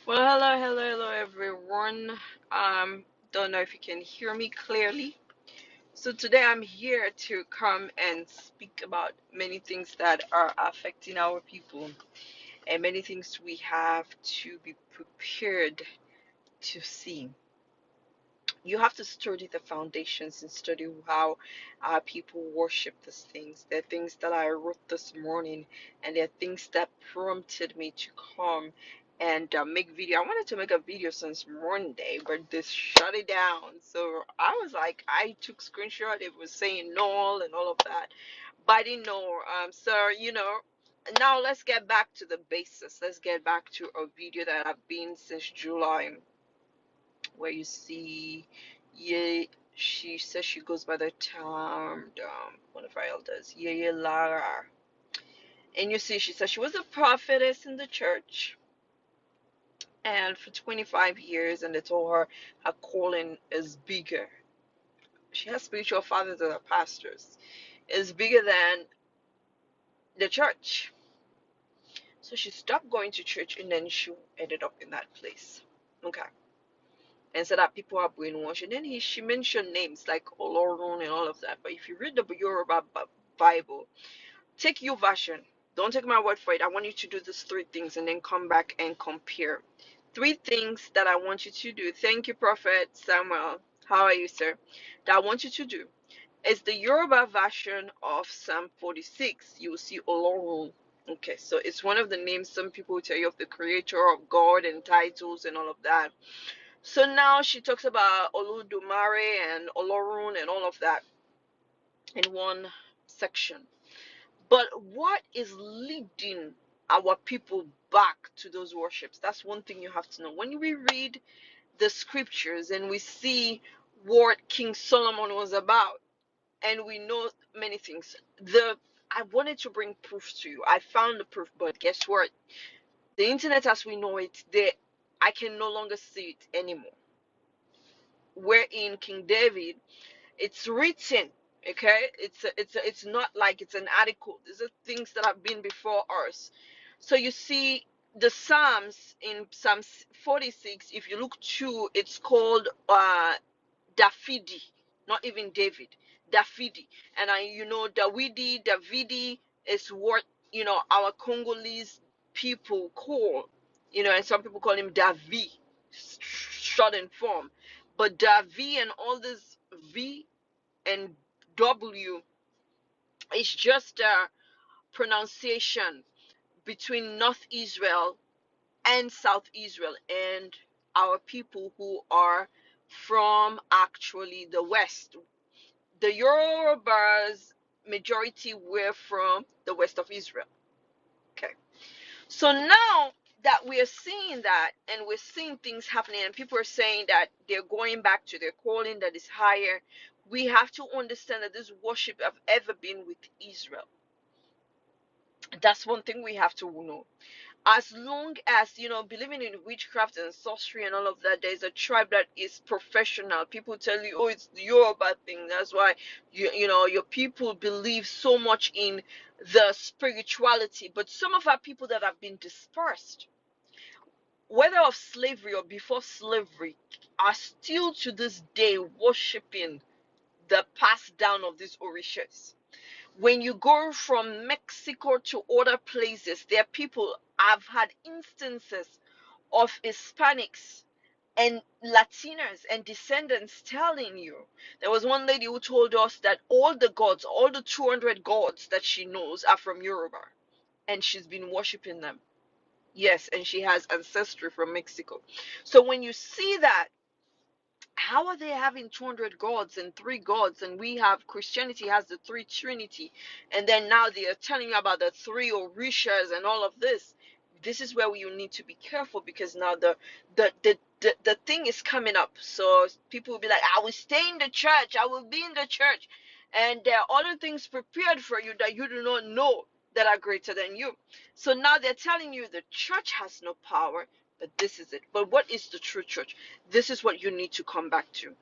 Well, hello, everyone. Don't know if you can hear me clearly. So today I'm here to come and speak about many things that are affecting our people and many things we have to be prepared to see. You have to study the foundations and study how people worship these things. There are things that I wrote this morning, and there are things that prompted me to come and make video. I wanted to make a video since Monday, but this shut it down. So I was like, I took screenshot. It was saying null and all of that, but I didn't know. Now let's get back to the basis. Let's get back to a video that I've been since July, where you see, yeah, she says she goes by the term, one of our elders, yeah, Lara. And you see, she says she was a prophetess in the church, and for 25 years, and they told her her calling is bigger. She has spiritual fathers that are pastors. It's bigger than the church. So she stopped going to church, and then she ended up in that place. Okay. And so that people are brainwashed. And then she mentioned names like Olorun and all of that. But if you read the Yoruba Bible, take your version. Don't take my word for it. I want you to do these three things and then come back and compare. Three things that I want you to do. Thank you, Prophet Samuel. How are you, sir? That I want you to do is the Yoruba version of Psalm 46. You will see Olorun. Okay, so it's one of the names some people will tell you of the creator of God and titles and all of that. So now she talks about Oludumare and Olorun and all of that in one section. But what is leading our people back to those worships? That's one thing you have to know. When we read the scriptures and we see what King Solomon was about, and we know many things. I wanted to bring proof to you. I found the proof, but guess what? The internet as we know it, I can no longer see it anymore. Wherein King David, it's written, okay, it's not like it's an article. These are things that have been before us. So you see the Psalms in Psalm 46, if you look to, it's called Dafidi, not even David, Dafidi. And Davidi is what our Congolese people call, and some people call him Davi, short in form. But Davi and all this V and W is just a pronunciation between North Israel and South Israel and our people who are from actually the West. The Yorubas majority were from the west of Israel. Okay. So now that we are seeing that and we're seeing things happening and people are saying that they're going back to their calling that is higher, we have to understand that this worship have ever been with Israel. That's one thing we have to know. As long as believing in witchcraft and sorcery and all of that, there's a tribe that is professional. People tell you, oh, it's the Yoruba thing, that's why your people believe so much in the spirituality. But some of our people that have been dispersed, whether of slavery or before slavery, are still to this day worshiping the passed down of these orishas. When you go from Mexico to other places, there are people, I've had instances of Hispanics and Latinas and descendants telling you. There was one lady who told us that all the gods, all the 200 gods that she knows are from Yoruba, and she's been worshiping them. Yes, and she has ancestry from Mexico. So when you see that, how are they having 200 gods and three gods, and we have Christianity has the three trinity, and then now they are telling you about the three orishas and all of this? This is where you need to be careful, because now the thing is coming up. So people will be like, I will stay in the church, I will be in the church, and there are other things prepared for you that you do not know that are greater than you. So now they're telling you the church has no power, but this is it. But what is the true church? This is what you need to come back to.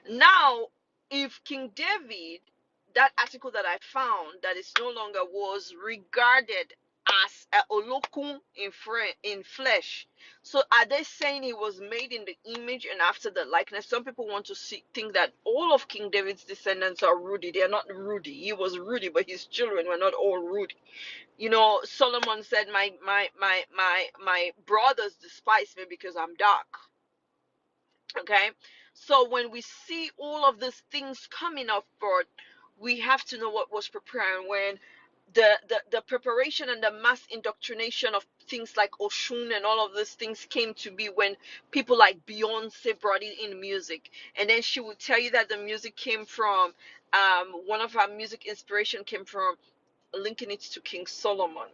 Now, if King David, that article that I found, that is no longer was regarded as a olokun in flesh. So are they saying he was made in the image and after the likeness? Some people want to think that all of King David's descendants are Rudy. They are not Rudy. He was Rudy, but his children were not all Rudy. You know, Solomon said, my brothers despise me because I'm dark. Okay, so when we see all of these things coming up forth, we have to know what was preparing when the preparation and the mass indoctrination of things like Oshun and all of these things came to be, when people like Beyonce brought it in music. And then she would tell you that the music came from one of her music inspiration came from linking it to King Solomon.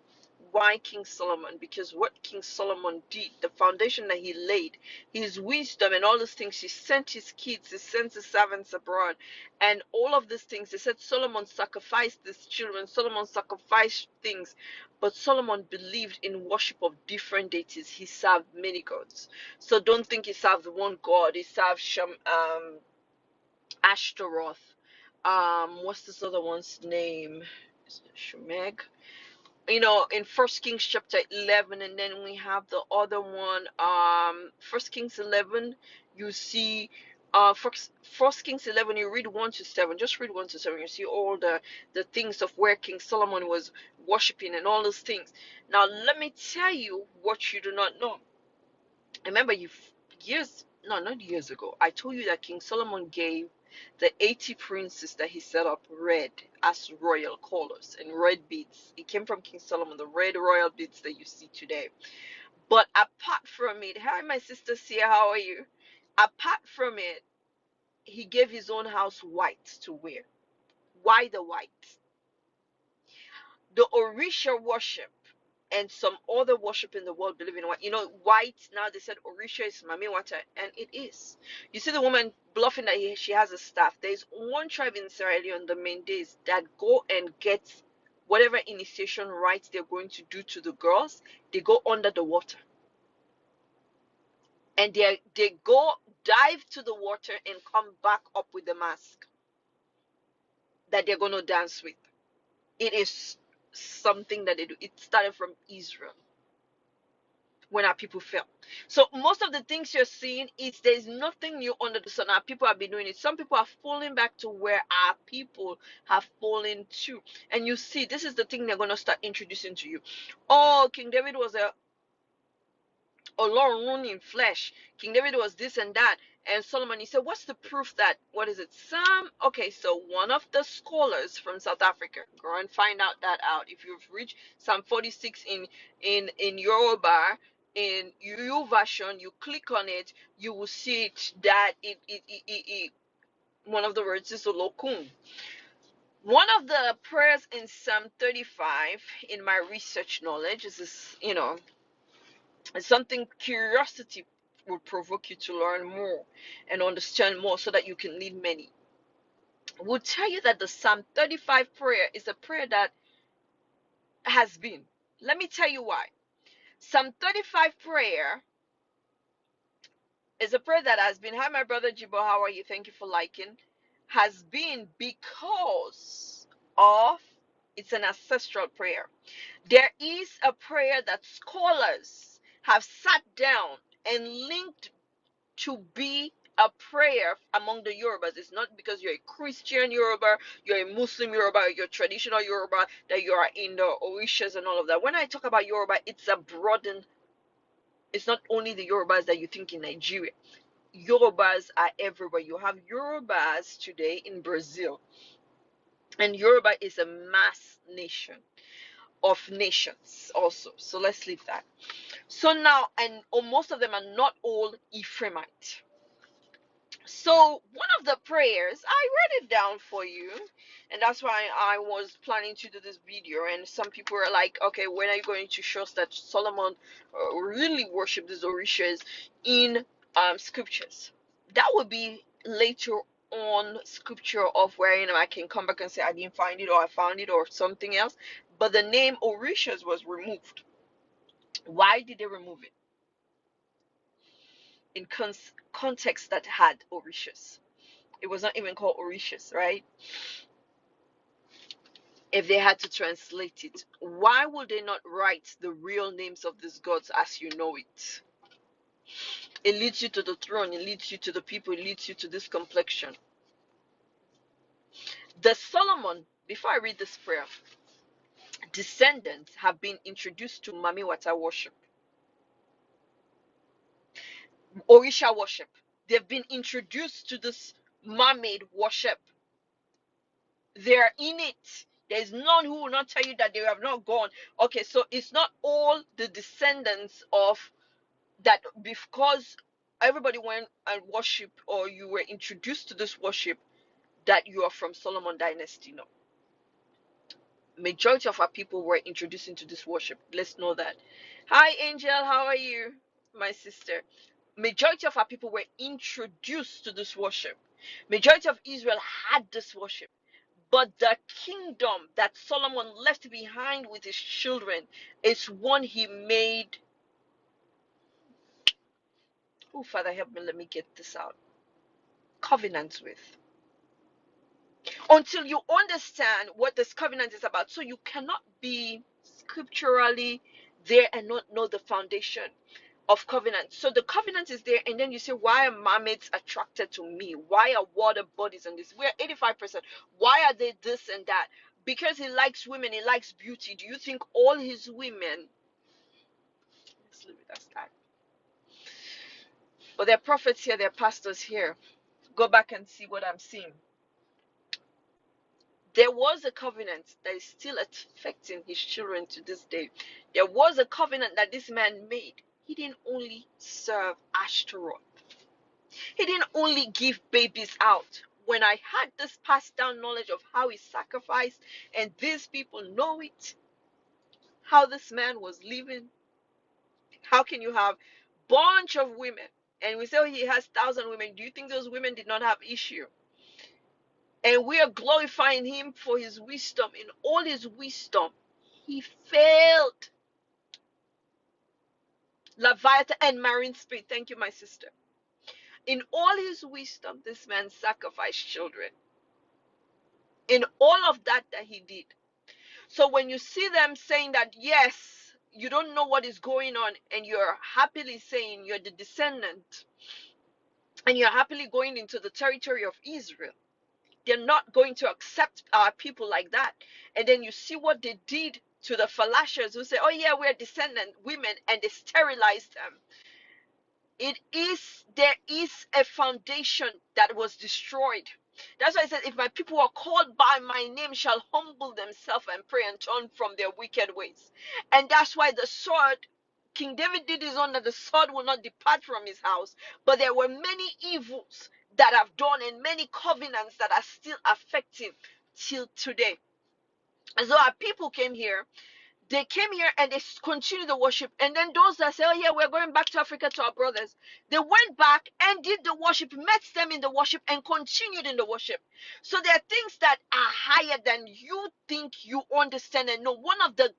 Why King Solomon? Because what King Solomon did, the foundation that he laid, his wisdom and all those things, he sent his kids, he sent his servants abroad, and all of these things. They said Solomon sacrificed his children, Solomon sacrificed things, but Solomon believed in worship of different deities. He served many gods. So don't think he served one god. He served Ashtaroth. What's this other one's name? Is it Shemeg? You know, in First Kings chapter 11, and then we have the other one, First Kings 11. You see, First Kings 11. You read 1 to 7. Just read 1 to 7. You see all the things of where King Solomon was worshiping and all those things. Now, let me tell you what you do not know. Remember, years, no, not years ago, I told you that King Solomon gave the 80 princes that he set up red as royal colors and red beads. It came from King Solomon, the red royal beads that you see today. But apart from it, hi, my sister Sia, how are you? Apart from it, he gave his own house white to wear. Why the white? The Orisha worship and some other worship in the world believe in white. You know, white, now they said Orisha is Mami Wata, and it is. You see the woman bluffing that she has a staff. There's one tribe in Sierra Leone, the Mendes, that go and get whatever initiation rites they're going to do to the girls. They go under the water. And they go dive to the water and come back up with the mask that they're going to dance with. It is something that they do. It started from Israel when our people fell. So most of the things you're seeing is there's nothing new under the sun. Our people have been doing it. Some people are falling back to where our people have fallen to. And you see, this is the thing they're going to start introducing to you. Oh, King David was a Olorun in flesh. King David was this and that. And Solomon, he said, what's the proof that, what is it? Okay, so one of the scholars from South Africa, go and find out that out. If you've reached Psalm 46 in Yoruba, in your version, you click on it, you will see it that one of the words is Olokun. One of the prayers in Psalm 35, in my research knowledge, is this, you know, it's something curiosity would provoke you to learn more and understand more so that you can lead many. Will tell you that the Psalm 35 prayer is a prayer that has been. Let me tell you why. Psalm 35 prayer is a prayer that has been. Hi, my brother Jibo, how are you? Thank you for liking. Has been because of it's an ancestral prayer. There is a prayer that scholars have sat down and linked to be a prayer among the Yorubas. It's not because you're a Christian Yoruba, you're a Muslim Yoruba, you're traditional Yoruba, that you are in the Orishas and all of that. When I talk about Yoruba, it's a broadened, it's not only the Yorubas that you think in Nigeria. Yorubas are everywhere. You have Yorubas today in Brazil. And Yoruba is a mass nation of nations also. So let's leave that. So now, and most of them are not all Ephraimite. So one of the prayers, I wrote it down for you, and that's why I was planning to do this video. And some people are like, okay, when are you going to show us that Solomon really worshipped these orishas in scriptures? That would be later on scripture of where, you know, I can come back and say I didn't find it, or I found it, or something else. But the name orishas was removed. Why did they remove it? In context that had orishas. It was not even called Orishas, right? if they had to translate it, why would they not write the real names of these gods as you know it? It leads you to the throne, it leads you to the people, it leads you to this complexion. The Solomon, before I read this prayer, descendants have been introduced to Mami Wata worship, Orisha worship. They've been introduced to this mermaid worship. They're in it. There's none who will not tell you that they have not gone. Okay, so it's not all the descendants of that, because everybody went and worship, or you were introduced to this worship, that you are from Solomon dynasty. No. Majority of our people were introduced into this worship. Let's know that. Hi Angel, how are you, my sister? Majority of our people were introduced to this worship. Majority of Israel had this worship. But the kingdom that Solomon left behind with his children is one he made. Oh, Father, help me, let me get this out. Covenants with. Until you understand what this covenant is about. So you cannot be scripturally there and not know the foundation of covenant. So the covenant is there, and then you say, why are mermaids attracted to me? Why are water bodies on this? We're 85%. Why are they this and that? Because he likes women, he likes beauty. Do you think all his women, let's leave it as that. But there are prophets here, there are pastors here. Go back and see what I'm seeing. There was a covenant that is still affecting his children to this day. There was a covenant that this man made. He didn't only serve Ashtaroth. He didn't only give babies out. When I had this passed down knowledge of how he sacrificed, and these people know it, how this man was living, how can you have bunch of women? And we say, oh, he has 1,000 women. Do you think those women did not have issue? And we are glorifying him for his wisdom. In all his wisdom, he failed. Leviathan and marine spirit. Thank you, my sister. In all his wisdom, this man sacrificed children. In all of that he did. So when you see them saying that, yes, you don't know what is going on, and you're happily saying you're the descendant, and you're happily going into the territory of Israel, they're not going to accept our people like that. And then you see what they did to the Falashers who say, oh yeah, we're descendant women, and they sterilized them. There is a foundation that was destroyed. That's why I said, if my people who are called by my name shall humble themselves and pray and turn from their wicked ways. And that's why the sword, King David did his own, that the sword will not depart from his house. But there were many evils that have done, and many covenants that are still effective till today. And so our people came here, they came here and they continued the worship. And then those that say, oh yeah, we're going back to Africa to our brothers, they went back and did the worship, met them in the worship, and continued in the worship. So there are things that are higher than you think you understand and know. One of the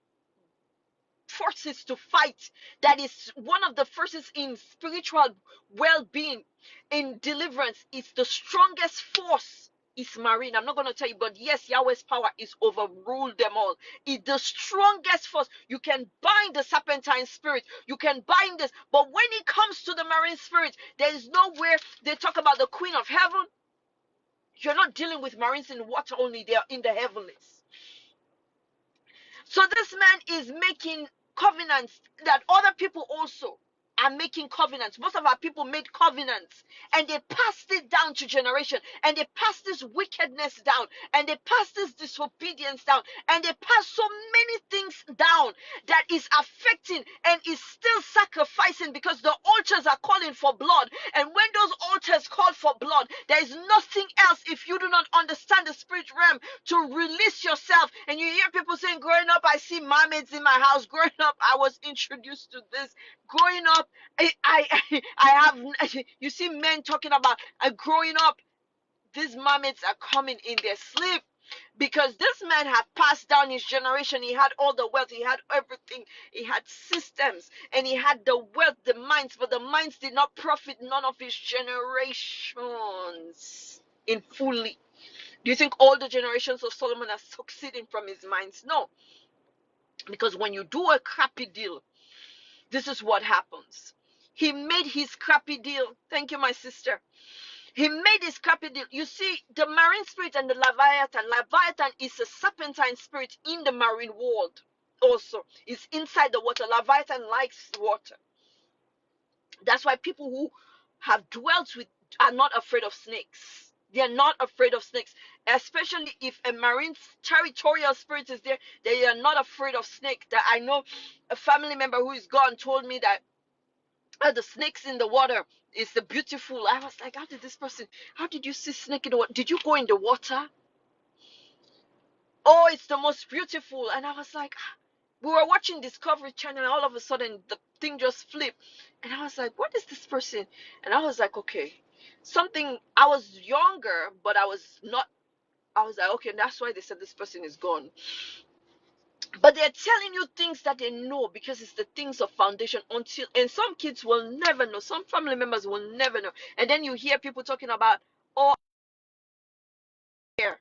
forces to fight, that is one of the forces in spiritual well-being, in deliverance, is the strongest force is marine. I'm not going to tell you, but yes, Yahweh's power is overruled them all. It's the strongest force. You can bind the serpentine spirit, you can bind this, but when it comes to the marine spirit, there is nowhere they talk about the queen of heaven. You're not dealing with marines in water only, they are in the heavenlies. So this man is making covenants that other people also are making covenants. Most of our people made covenants, and they passed it down to generation, and they passed this wickedness down, and they passed this disobedience down, and they passed so many things down that is affecting and is still sacrificing, because the altars are calling for blood. And when those altars call for blood, there is nothing else, if you do not understand the spirit realm, to release yourself. And you hear people saying, growing up, I see mermaids in my house. Growing up, I was introduced to this. Growing up, I have, you see men talking about growing up, these mermaids are coming in their sleep. Because this man had passed down his generation. He had all the wealth, he had everything, he had systems, and he had the wealth, the minds, but the minds did not profit none of his generations in fully. Do you think all the generations of Solomon are succeeding from his minds? No. Because when you do a crappy deal, this is what happens. He made his crappy deal. Thank you, my sister. He made his crappy deal. You see, the marine spirit and the Leviathan. Leviathan is a serpentine spirit in the marine world. Also, it's inside the water. Leviathan likes water. That's why people who have dwelt with are not afraid of snakes. They are not afraid of snakes, especially if a marine territorial spirit is there. They are not afraid of snake. That I know a family member who is gone told me that the snakes in the water is the beautiful. I was like, how did you see snake in the water? Did you go in the water? Oh, it's the most beautiful. And I was like, we were watching Discovery Channel, and all of a sudden the thing just flipped. And I was like, what is this person? And I was like, okay. Something, I was younger, but I was not, I was like, okay, that's why they said this person is gone. But they're telling you things that they know because it's the things of foundation until, and some kids will never know. Some family members will never know. And then you hear people talking about, oh, here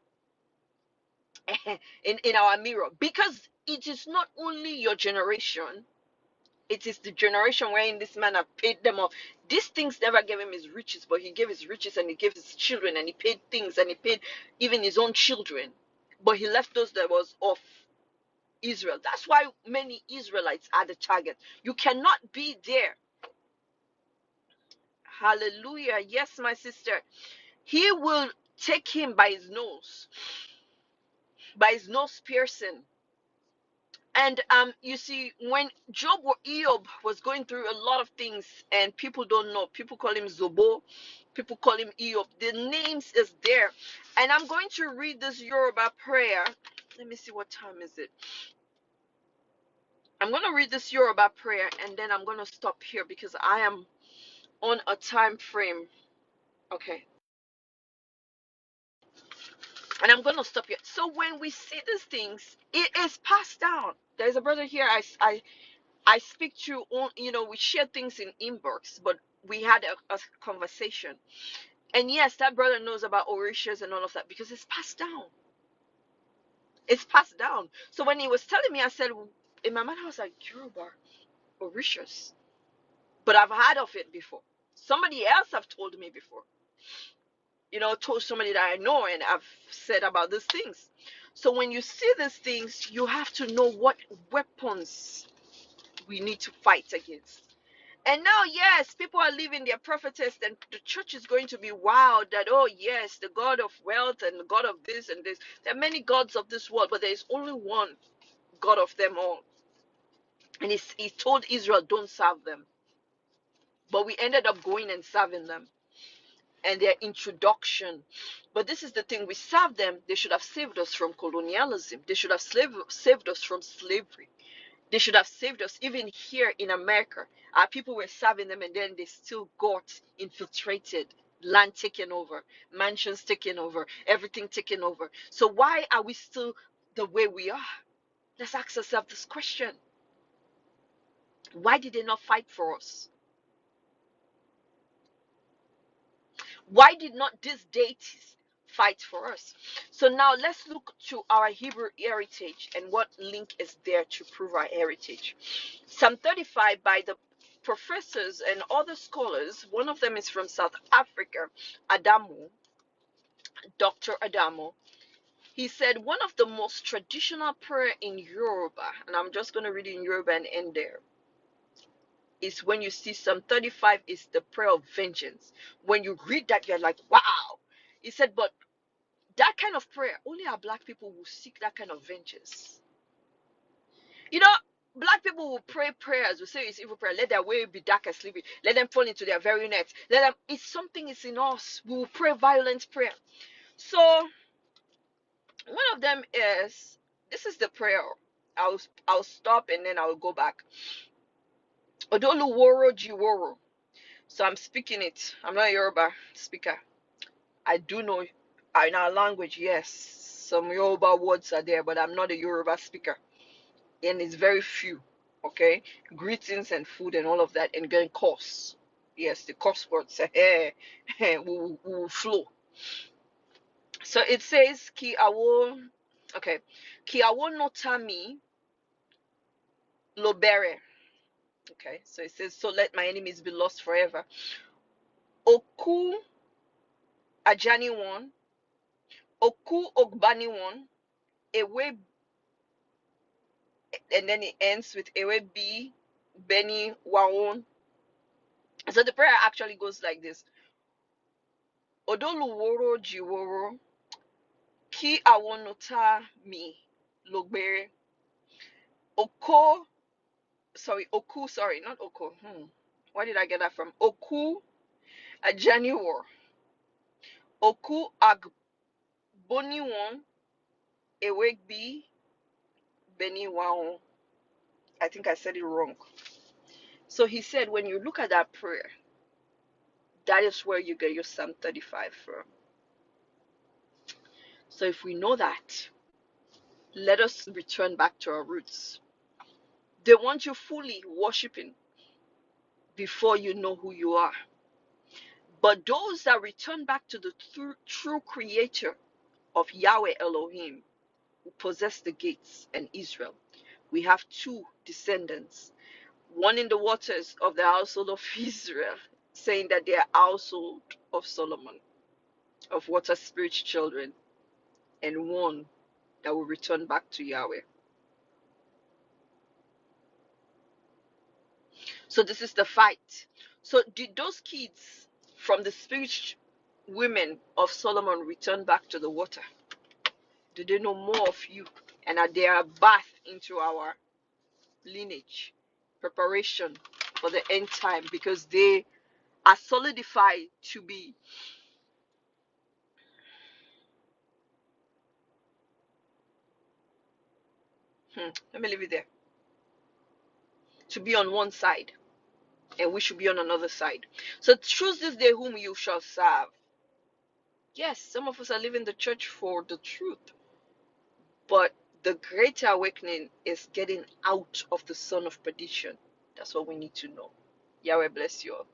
in our mirror. Because it is not only your generation, it is the generation wherein this man have paid them off. These things never gave him his riches, but he gave his riches and he gave his children and he paid things and he paid even his own children. But he left those that was of Israel. That's why many Israelites are the target. You cannot be there. Hallelujah. Yes, my sister. He will take him by his nose piercing. And you see, when Job was going through a lot of things, and people don't know, people call him Zobo, people call him Eob. The names is there, and I'm going to read this Yoruba prayer. Let me see, what time is it? I'm going to read this Yoruba prayer, and then I'm going to stop here because I am on a time frame. Okay, and I'm going to stop here. So when we see these things, it is passed down. There's a brother here. I speak to, we share things in inbox, but we had a conversation. And yes, that brother knows about Orishas and all of that because it's passed down. It's passed down. So when he was telling me, I said, in my mind, I was like, Yoruba, Orishas. But I've heard of it before. Somebody else have told me before. Told somebody that I know, and I've said about these things. So when you see these things, you have to know what weapons we need to fight against. And now, yes, people are leaving their prophetess, and the church is going to be wowed that, oh, yes, the God of wealth and the God of this and this. There are many gods of this world, but there is only one God of them all. And he told Israel, don't serve them. But we ended up going and serving them. And their introduction. But this is the thing, we serve them. They should have saved us from colonialism. They should have saved us from slavery. They should have saved us. Even here in America, our people were serving them, and then they still got infiltrated, land taken over, mansions taken over, everything taken over. So why are we still the way we are? Let's ask ourselves this question. Why did they not fight for us? Why did not these deities fight for us? So now let's look to our Hebrew heritage and what link is there to prove our heritage. Psalm 35 by the professors and other scholars, one of them is from South Africa, Adamo, Dr. Adamo. He said one of the most traditional prayer in Yoruba, and I'm just going to read it in Yoruba and end there, is when you see Psalm 35 is the prayer of vengeance. When you read that, you're like, wow. He said, but that kind of prayer, only our black people will seek that kind of vengeance. You know, black people will pray prayers, will say it's evil prayer. Let their way be dark and sleepy. Let them fall into their very nets. Let them, it's something is in us. We will pray violent prayer. So one of them is, this is the prayer. I'll stop and then I'll go back. Odolu woro jiworo. So I'm speaking it. I'm not a Yoruba speaker. I do know in our language, yes, some Yoruba words are there, but I'm not a Yoruba speaker. And it's very few. Okay? Greetings and food and all of that, and going course. Yes, the course words will flow. So it says ki awo, okay, ki awo notami lobere. Okay, so it says, so let my enemies be lost forever. Oku ajani one, oku ogbani one, ewe, and then it ends with ewe b beni waon. So the prayer actually goes like this: Odoluworo jiworo, ki awonota mi logbere. Oko, sorry, Oku, sorry, not Oko. Where did I get that from? Oku ajaniwor. Oku agboniwon, ewegbi beni waon. I think I said it wrong. So he said, when you look at that prayer, that is where you get your Psalm 35 from. So if we know that, let us return back to our roots. They want you fully worshiping before you know who you are. But those that return back to the true creator of Yahweh Elohim, who possess the gates and Israel, we have two descendants, one in the waters of the household of Israel, saying that they are household of Solomon, of water spirit children, and one that will return back to Yahweh. So this is the fight. So did those kids from the spirit women of Solomon return back to the water? Do they know more of you? And are they a bath into our lineage? Preparation for the end time, because they are solidified to be let me leave it there. To be on one side, and we should be on another side. So choose this day whom you shall serve. Yes, some of us are leaving the church for the truth, but the greater awakening is getting out of the son of perdition. That's what we need to know. Yahweh bless you all.